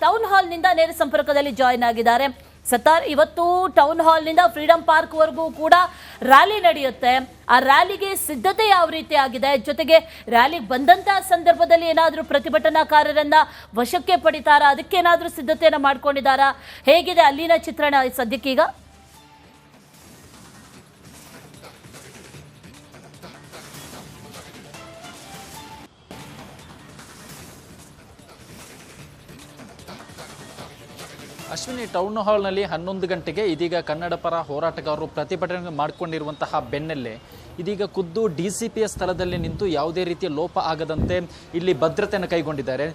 Town ಹಾಲ್ನಿಂದ ನೇರ ಸಂಪರ್ಕದಲ್ಲಿ join ಆಗಿದ್ದಾರೆ. ಸತ್ತಾರ್, ಇವತ್ತು ಟೌನ್ ಹಾಲ್ನಿಂದ ಫ್ರೀಡಂ ಪಾರ್ಕ್ ವರೆಗೂ ಕೂಡ ರ್ಯಾಲಿ ನಡೆಯುತ್ತೆ. ಆ ರ್ಯಾಲಿಗೆ ಸಿದ್ಧತೆ ಯಾವ ರೀತಿ ಆಗಿದೆ? ಜೊತೆಗೆ ರ್ಯಾಲಿಗೆ ಬಂದಂತಹ ಸಂದರ್ಭದಲ್ಲಿ ಏನಾದರೂ ಪ್ರತಿಭಟನಾಕಾರರನ್ನ ವಶಕ್ಕೆ ಪಡಿತಾರಾ? ಅದಕ್ಕೇನಾದರೂ ಸಿದ್ಧತೆಯನ್ನ ಮಾಡ್ಕೊಂಡಿದ್ದಾರಾ? ಹೇಗಿದೆ ಅಲ್ಲಿನ ಚಿತ್ರಣ ಸದ್ಯಕ್ಕೀಗ? ಅಶ್ವಿನಿ, ಟೌನ್ ಹಾಲ್ನಲ್ಲಿ 11 ಗಂಟೆಗೆ ಇದೀಗ ಕನ್ನಡ ಪರ ಹೋರಾಟಗಾರರು ಪ್ರತಿಭಟನೆ ಮಾಡಿಕೊಂಡಿರುವಂತಹ ಬೆನ್ನಲ್ಲೇ ಇದೀಗ ಖುದ್ದು DCPಯ ಸ್ಥಳದಲ್ಲಿ ನಿಂತು ಯಾವುದೇ ರೀತಿಯ ಲೋಪ ಆಗದಂತೆ ಇಲ್ಲಿ ಭದ್ರತೆಯನ್ನು ಕೈಗೊಂಡಿದ್ದಾರೆ.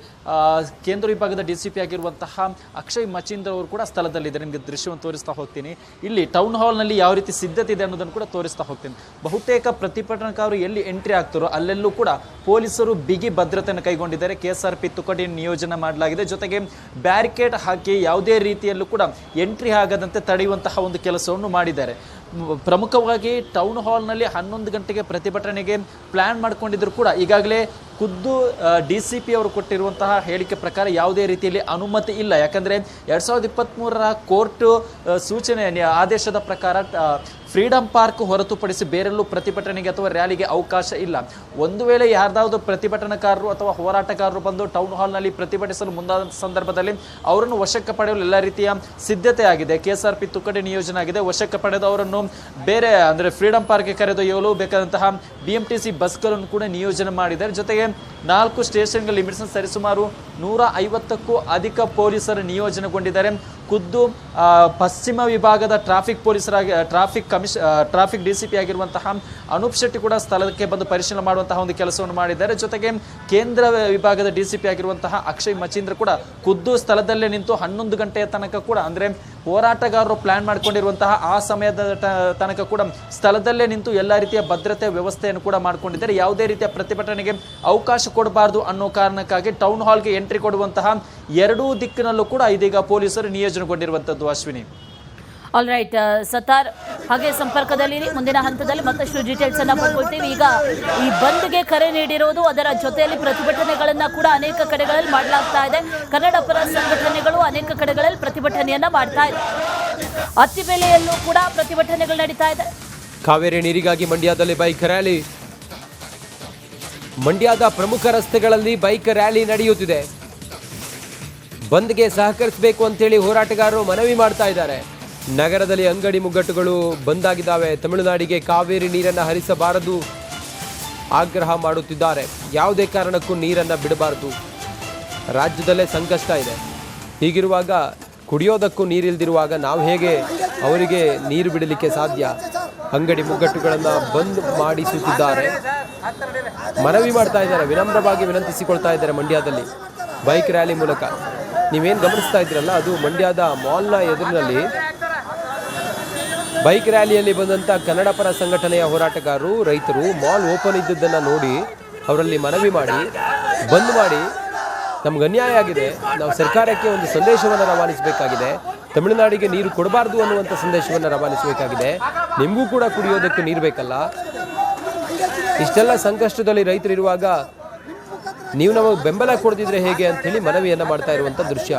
ಕೇಂದ್ರ ವಿಭಾಗದ DCP ಆಗಿರುವಂತಹ ಅಕ್ಷಯ್ ಮಚೀಂದ್ರ ಅವರು ಕೂಡ ಸ್ಥಳದಲ್ಲಿದ್ದಾರೆ. ನಿಮಗೆ ದೃಶ್ಯವನ್ನು ತೋರಿಸ್ತಾ ಹೋಗ್ತೀನಿ. ಇಲ್ಲಿ ಟೌನ್ ಹಾಲ್ನಲ್ಲಿ ಯಾವ ರೀತಿ ಸಿದ್ಧತೆ ಇದೆ ಅನ್ನೋದನ್ನು ಕೂಡ ತೋರಿಸ್ತಾ ಹೋಗ್ತೀನಿ. ಬಹುತೇಕ ಪ್ರತಿಭಟನಾಕಾರರು ಎಲ್ಲಿ ಎಂಟ್ರಿ ಆಗ್ತಾರೋ ಅಲ್ಲೆಲ್ಲೂ ಕೂಡ ಪೊಲೀಸರು ಬಿಗಿ ಭದ್ರತೆಯನ್ನು ಕೈಗೊಂಡಿದ್ದಾರೆ. KSRP ತುಕಡಿ ನಿಯೋಜನೆ ಮಾಡಲಾಗಿದೆ. ಜೊತೆಗೆ ಬ್ಯಾರಿಕೇಡ್ ಹಾಕಿ ಯಾವುದೇ ರೀತಿಯಲ್ಲೂ ಕೂಡ ಎಂಟ್ರಿ ಆಗದಂತೆ ತಡೆಯುವಂತಹ ಒಂದು ಕೆಲಸವನ್ನು ಮಾಡಿದ್ದಾರೆ. ಪ್ರಮುಖವಾಗಿ ಟೌನ್ ಹಾಲ್ನಲ್ಲಿ 11 ಗಂಟೆಗೆ ಪ್ರತಿಭಟನೆಗೆ ಪ್ಲ್ಯಾನ್ ಮಾಡ್ಕೊಂಡಿದ್ರು ಕೂಡ ಈಗಾಗಲೇ ಖುದ್ದು DCP ಅವರು ಕೊಟ್ಟಿರುವಂತಹ ಹೇಳಿಕೆ ಪ್ರಕಾರ ಯಾವುದೇ ರೀತಿಯಲ್ಲಿ ಅನುಮತಿ ಇಲ್ಲ. ಯಾಕಂದರೆ 2023ರ ಕೋರ್ಟ್ ಸೂಚನೆ ಆದೇಶದ ಪ್ರಕಾರ ಫ್ರೀಡಂ ಪಾರ್ಕ್ ಹೊರತುಪಡಿಸಿ ಬೇರೆಲ್ಲೂ ಪ್ರತಿಭಟನೆಗೆ ಅಥವಾ ರ್ಯಾಲಿಗೆ ಅವಕಾಶ ಇಲ್ಲ. ಒಂದು ವೇಳೆ ಯಾರ್ದಾವುದು ಪ್ರತಿಭಟನಾಕಾರರು ಅಥವಾ ಹೋರಾಟಗಾರರು ಬಂದು ಟೌನ್ ಹಾಲ್ನಲ್ಲಿ ಪ್ರತಿಭಟಿಸಲು ಮುಂದಾದ ಸಂದರ್ಭದಲ್ಲಿ ಅವರನ್ನು ವಶಕ್ಕೆ ಪಡೆಯಲು ಎಲ್ಲ ರೀತಿಯ ಸಿದ್ಧತೆ ಆಗಿದೆ. KSRP ತುಕಡಿ ನಿಯೋಜನೆ ಆಗಿದೆ. ವಶಕ್ಕೆ ಪಡೆದು ಅವರನ್ನು ಬೇರೆ ಅಂದರೆ ಫ್ರೀಡಂ ಪಾರ್ಕ್ಗೆ ಕರೆದೊಯ್ಯಲು ಬೇಕಾದಂತಹ BMTC ಬಸ್ಗಳನ್ನು ಕೂಡ ನಿಯೋಜನೆ ಮಾಡಿದ್ದಾರೆ. ಜೊತೆಗೆ 4 ಸ್ಟೇಷನ್ಗಳ ಲಿಮಿಟ್ಸ್ ಸರಿಸುಮಾರು 150ಕ್ಕೂ ಅಧಿಕ ಪೊಲೀಸರು ನಿಯೋಜನೆಗೊಂಡಿದ್ದಾರೆ. ಖುದ್ದು ಪಶ್ಚಿಮ ವಿಭಾಗದ ಟ್ರಾಫಿಕ್ ಪೊಲೀಸರಾಗಿ ಟ್ರಾಫಿಕ್ DCP ಆಗಿರುವಂತಹ ಅನೂಪ್ ಶೆಟ್ಟಿ ಕೂಡ ಸ್ಥಳಕ್ಕೆ ಬಂದು ಪರಿಶೀಲನೆ ಮಾಡುವಂತಹ ಒಂದು ಕೆಲಸವನ್ನು ಮಾಡಿದ್ದಾರೆ. ಜೊತೆಗೆ ಕೇಂದ್ರ ವಿಭಾಗದ DCP ಆಗಿರುವಂತಹ ಅಕ್ಷಯ್ ಮಚೀಂದ್ರ ಕೂಡ ಖುದ್ದು ಸ್ಥಳದಲ್ಲೇ ನಿಂತು 11 ಗಂಟೆಯ ತನಕ ಕೂಡ ಅಂದರೆ ಹೋರಾಟಗಾರರು ಪ್ಲಾನ್ ಮಾಡಿಕೊಂಡಿರುವಂತಹ ಆ ಸಮಯದ ತನಕ ಕೂಡ ಸ್ಥಳದಲ್ಲೇ ನಿಂತು ಎಲ್ಲ ರೀತಿಯ ಭದ್ರತೆ ವ್ಯವಸ್ಥೆಯನ್ನು ಕೂಡ ಮಾಡಿಕೊಂಡಿದ್ದಾರೆ. ಯಾವುದೇ ರೀತಿಯ ಪ್ರತಿಭಟನೆಗೆ ಅವಕಾಶ ಕೊಡಬಾರದು ಅನ್ನೋ ಕಾರಣಕ್ಕಾಗಿ ಟೌನ್ ಹಾಲ್ಗೆ ಎಂಟ್ರಿ ಕೊಡುವಂತಹ ಎರಡೂ ದಿಕ್ಕಿನಲ್ಲೂ ಕೂಡ ಇದೀಗ ಪೊಲೀಸರು ನಿಯೋಜನೆಗೊಂಡಿರುವಂಥದ್ದು. ಅಶ್ವಿನಿ, ಆಲ್ ರೈಟ್ ಸತ್ತಾರ್, ಹಾಗೆ ಸಂಪರ್ಕದಲ್ಲಿ ಮುಂದಿನ ಹಂತದಲ್ಲಿ ಮತ್ತಷ್ಟು ಡೀಟೇಲ್ಸ್ ಅನ್ನ ಪಡ್ಕೊಳ್ತೀವಿ. ಈಗ ಈ ಬಂದ್ಗೆ ಕರೆ ನೀಡಿರೋದು, ಅದರ ಜೊತೆಯಲ್ಲಿ ಪ್ರತಿಭಟನೆಗಳನ್ನ ಕೂಡ ಅನೇಕ ಕಡೆಗಳಲ್ಲಿ ಮಾಡಲಾಗ್ತಾ ಇದೆ. ಕನ್ನಡ ಪರ ಸಂಘಟನೆಗಳು ಅನೇಕ ಕಡೆಗಳಲ್ಲಿ ಪ್ರತಿಭಟನೆಯನ್ನ ಮಾಡ್ತಾ ಇದೆ. ಅತ್ತಿಬೆಲೆಯಲ್ಲೂ ಕೂಡ ಪ್ರತಿಭಟನೆಗಳು ನಡೀತಾ ಇದೆ. ಕಾವೇರಿ ನೀರಿಗಾಗಿ ಮಂಡ್ಯದಲ್ಲಿ ಬೈಕ್ ರ್ಯಾಲಿ. ಮಂಡ್ಯದ ಪ್ರಮುಖ ರಸ್ತೆಗಳಲ್ಲಿ ಬೈಕ್ ರ್ಯಾಲಿ ನಡೆಯುತ್ತಿದೆ. ಬಂದ್ಗೆ ಸಹಕರಿಸಬೇಕು ಅಂತೇಳಿ ಹೋರಾಟಗಾರರು ಮನವಿ ಮಾಡ್ತಾ ಇದ್ದಾರೆ. ನಗರದಲ್ಲಿ ಅಂಗಡಿ ಮುಗ್ಗಟ್ಟುಗಳು ಬಂದಾಗಿದ್ದಾವೆ. ತಮಿಳುನಾಡಿಗೆ ಕಾವೇರಿ ನೀರನ್ನು ಹರಿಸಬಾರದು ಆಗ್ರಹ ಮಾಡುತ್ತಿದ್ದಾರೆ. ಯಾವುದೇ ಕಾರಣಕ್ಕೂ ನೀರನ್ನು ಬಿಡಬಾರದು. ರಾಜ್ಯದಲ್ಲೇ ಸಂಕಷ್ಟ ಇದೆ. ಹೀಗಿರುವಾಗ ಕುಡಿಯೋದಕ್ಕೂ ನೀರಿಲ್ದಿರುವಾಗ ನಾವು ಹೇಗೆ ಅವರಿಗೆ ನೀರು ಬಿಡಲಿಕ್ಕೆ ಸಾಧ್ಯ? ಅಂಗಡಿ ಮುಗ್ಗಟ್ಟುಗಳನ್ನು ಬಂದ್ ಮಾಡಿಸುತ್ತಿದ್ದಾರೆ. ಮನವಿ ಮಾಡ್ತಾ ಇದ್ದಾರೆ, ವಿನಮ್ರವಾಗಿ ವಿನಂತಿಸಿಕೊಳ್ತಾ ಇದ್ದಾರೆ. ಮಂಡ್ಯದಲ್ಲಿ ಬೈಕ್ ರ್ಯಾಲಿ ಮೂಲಕ ನೀವೇನು ಗಮನಿಸ್ತಾ ಇದ್ದೀರಲ್ಲ, ಅದು ಮಂಡ್ಯದ ಮಾಲ್ನ ಎದುರಿನಲ್ಲಿ ಬೈಕ್ ರ್ಯಾಲಿಯಲ್ಲಿ ಬಂದಂಥ ಕನ್ನಡ ಪರ ಸಂಘಟನೆಯ ಹೋರಾಟಗಾರರು, ರೈತರು ಮಾಲ್ ಓಪನ್ ಇದ್ದದ್ದನ್ನು ನೋಡಿ ಅವರಲ್ಲಿ ಮನವಿ ಮಾಡಿ ಬಂದ್ ಮಾಡಿ ನಮ್ಗೆ ಅನ್ಯಾಯ ಆಗಿದೆ, ನಾವು ಸರ್ಕಾರಕ್ಕೆ ಒಂದು ಸಂದೇಶವನ್ನು ರವಾನಿಸಬೇಕಾಗಿದೆ, ತಮಿಳುನಾಡಿಗೆ ನೀರು ಕೊಡಬಾರ್ದು ಅನ್ನುವಂಥ ಸಂದೇಶವನ್ನು ರವಾನಿಸಬೇಕಾಗಿದೆ, ನಿಮಗೂ ಕೂಡ ಕುಡಿಯೋದಕ್ಕೆ ನೀರು ಬೇಕಲ್ಲ. ಇಷ್ಟೆಲ್ಲ ಸಂಕಷ್ಟದಲ್ಲಿ ರೈತರಿರುವಾಗ ನೀವು ನಮಗೆ ಬೆಂಬಲ ಕೊಡ್ತಿದ್ರೆ ಹೇಗೆ ಅಂಥೇಳಿ ಮನವಿಯನ್ನು ಮಾಡ್ತಾ ಇರುವಂಥ ದೃಶ್ಯ.